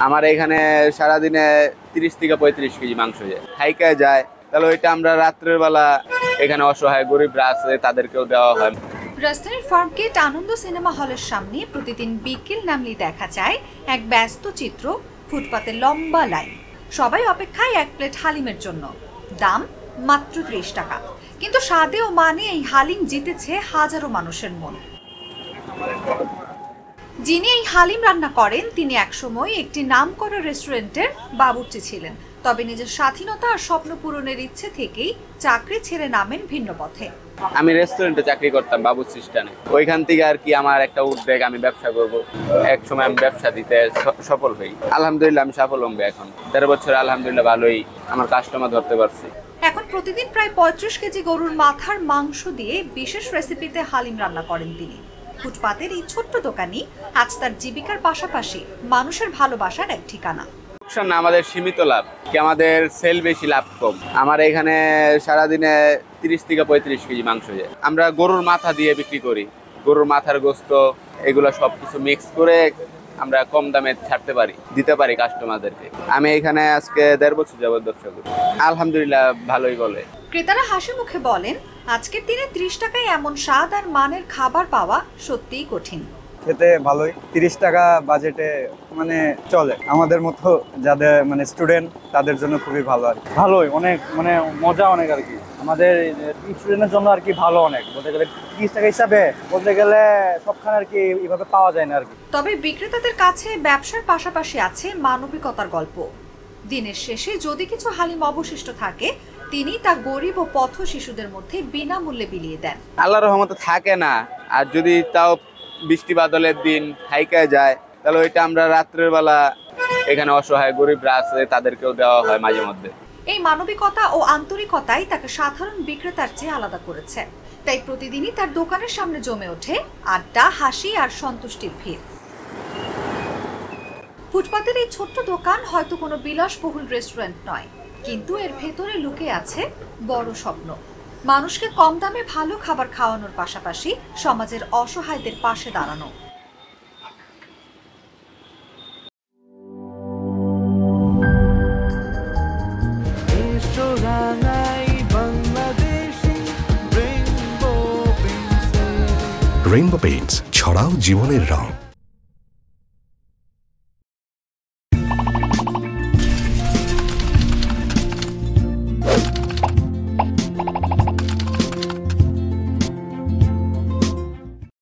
আমার এখানে সারাদিনে 30 থেকে 35 কেজি মাংস যায়, খাইকায় যায়। তাহলে ওইটা আমরা রাত্রের বেলা এখানে অসহায় গরিবরা আছে তাদেরকেও দেওয়া হয়। রাজধানীর ফার্মগেট আনন্দ সিনেমা হলের সামনে প্রতিদিন বিকেল নামলেই দেখা যায় এক ব্যস্ত চিত্র, ফুটপাতে লম্বা লাইন। সবাই অপেক্ষায় এক প্লেট হালিমের জন্য। দাম মাত্র 30 টাকা, কিন্তু স্বাদে ও মানে এই হালিম জিতেছে হাজারো মানুষের মন। যিনি এই হালিম রান্না করেন তিনি একসময় একটি নামকরা রেস্টুরেন্টের বাবুর্চি ছিলেন, তবে নিজের স্বাধীনতা আর স্বপ্ন পূরণের ইচ্ছে থেকেই চাকরি ছেড়ে নামেন ভিন্ন পথে। আমি রেস্টুরেন্টে চাকরি করতাম বাবুর্চি স্টানে, ওইখান থেকে আর কি আমার একটা উদ্বেগ, আমি ব্যবসা করব। এক সময় আমি ব্যবসা দিতে সফল হই, আলহামদুলিল্লাহ আমি সফল হব। এখন 13 বছর আলহামদুলিল্লাহ ভালোই আমার কাস্টমার ধরতে পারছি। এখন প্রতিদিন প্রায় 35 কেজি গরুর মাথার মাংস দিয়ে বিশেষ রেসিপিতে হালিম রান্না করেন তিনি। ফুটপাতের এই ছোট্ট দোকানই আজ তার জীবিকার পাশাপাশি মানুষের ভালোবাসার এক ঠিকানা। না, আমাদের সীমিত লাভ কি, আমাদের সেল বেশি, লাভ কম। আমার এখানে সারাদিনে 30 থেকে 35 কেজি মাংস যায়। আমরা গরুর মাথা দিয়ে বিক্রি করি, গরুর মাথার গোস্ত, এগুলো সবকিছু মিক্স করে আমরা কম দামে ছাড়তে পারি, দিতে পারি কাস্টমারদেরকে। আমি এখানে আজকে 1.5 বছর যাবত ব্যবসা করি, আলহামদুলিল্লাহ ভালোই বলে। ক্রেতারা হাসি মুখে বলেন, আজকের দিনে 30 টাকায় এমন স্বাদ আর মানের খাবার পাওয়া সত্যিই কঠিন। খেতে ভালোই, 30 টাকা বাজেটে মানে চলে। আমাদের মতো যাদের মানে স্টুডেন্ট তাদের জন্য খুবই ভালো আর কি। ভালোই, অনেক মানে মজা অনেক আর কি। আমাদের স্টুডেন্টের জন্য আর কি ভালো অনেক, বলতে গেলে 30 টাকা হিসাবে বলতে গেলে সবখানে আর কি এইভাবে পাওয়া যায় না আর কি। তবে বিক্রেতাদের কাছে ব্যবসার পাশাপাশি আছে মানবিকতার গল্প। দিনের শেষে যদি কিছু হালিম অবশিষ্ট থাকে তিনি তা গরিব ও পথ শিশুদের মধ্যে বিনামূল্যে বিলিয়ে দেন। আল্লাহর রহমতে থাকে না, আর যদি তাও বৃষ্টি বাদলের দিন খাইকায় যায়, তাহলে ওইটা আমরা রাত্রের বেলা এখানে অসহায় গরিবরা আছে তাদেরকেও দেওয়া হয় মাঝে মধ্যে। এই মানবিকতা ও আন্তরিকতাই তাকে সাধারণ বিক্রেতার চেয়ে আলাদা করেছে। তাই প্রতিদিনই তার দোকানের সামনে জমে ওঠে আড্ডা, হাসি আর সন্তুষ্টির ভিড়। ফুটপাতের এই ছোট্ট দোকান হয়তো কোনো বিলাসবহুল রেস্টুরেন্ট নয়, কিন্তু এর ভেতরে লুকিয়ে আছে বড় স্বপ্ন। মানুষকে কম দামে ভালো খাবার খাওয়ানোর পাশাপাশি সমাজের অসহায়দের পাশে দাঁড়ানো। রেইনবো পেইন্টস, ছড়াও জীবনের রং।